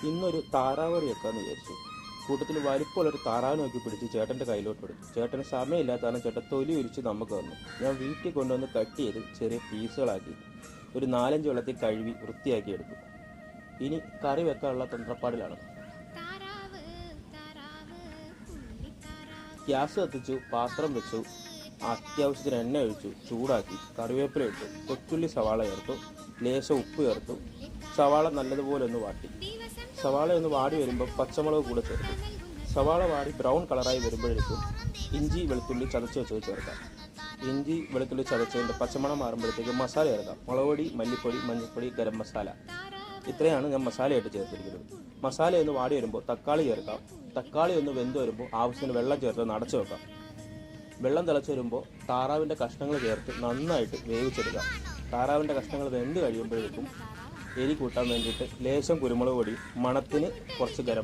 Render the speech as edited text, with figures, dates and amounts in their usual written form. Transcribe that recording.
ഇന്നൊരു താറാവ് കറി വെക്കാമെന്ന് വിചാരിച്ചു. കൂട്ടത്തിൽ വലിപ്പമുള്ളൊരു താറാവ് നോക്കി പിടിച്ച് ചേട്ടൻ്റെ കയ്യിലോട്ട് എടുത്തു. ചേട്ടന് സമയമില്ലാത്തതാണ് ചേട്ടൻ തൊലി ഉരിച്ച് നമുക്ക് തന്നു. ഞാൻ വീട്ടിൽ കൊണ്ടുവന്ന് കട്ട് ചെയ്ത് ചെറിയ പീസുകളാക്കി ഒരു 4-5 വെള്ളത്തിൽ കഴുകി വൃത്തിയാക്കി എടുത്തു. ഇനി കറി വെക്കാനുള്ള തന്ത്രപ്പാടിലാണ്. ഗ്യാസ് കത്തിച്ചു, പാത്രം വെച്ചു, അത്യാവശ്യത്തിന് എണ്ണ ഒഴിച്ചു, ചൂടാക്കി, കറിവേപ്പില ഇട്ടു, കൊച്ചുള്ളി സവാള ചേർത്തു, ലേശം ഉപ്പ് ചേർത്തു. സവാള നല്ലതുപോലെ ഒന്ന് വാട്ടി. സവാള ഒന്ന് വാടി വരുമ്പോൾ പച്ചമുളക് കൂടെ ചേർത്തു. സവാള വാടി ബ്രൗൺ കളറായി വരുമ്പോഴേക്കും ഇഞ്ചി വെളുത്തുള്ളി ചതച്ച് വെച്ചത് ചേർക്കാം. ഇഞ്ചി വെളുത്തുള്ളി ചതച്ചതിൻ്റെ പച്ചമണം മാറുമ്പോഴത്തേക്ക് മസാല ചേർക്കാം. മുളക് പൊടി, മല്ലിപ്പൊടി, മഞ്ഞൾപ്പൊടി, ഗരം മസാല. ഇത്രയാണ് ഞാൻ മസാലയായിട്ട് ചേർത്തിരിക്കുന്നത്. മസാല ഒന്ന് വാടി വരുമ്പോൾ തക്കാളി ചേർക്കാം. തക്കാളി ഒന്ന് വെന്ത് വരുമ്പോൾ ആവശ്യത്തിന് വെള്ളം ചേർത്ത് അടച്ചു വെക്കാം. വെള്ളം തിളച്ച് വരുമ്പോൾ താറാവിൻ്റെ കഷ്ണങ്ങൾ ചേർത്ത് നന്നായിട്ട് വേവിച്ചെടുക്കാം. താറാവിൻ്റെ കഷ്ണങ്ങൾ വെന്ത് കഴിയുമ്പോഴേക്കും എരി കൂട്ടാൻ വേണ്ടിയിട്ട് ലേശം കുരുമുളക് പൊടി, മണത്തിന് കുറച്ച് ഗരം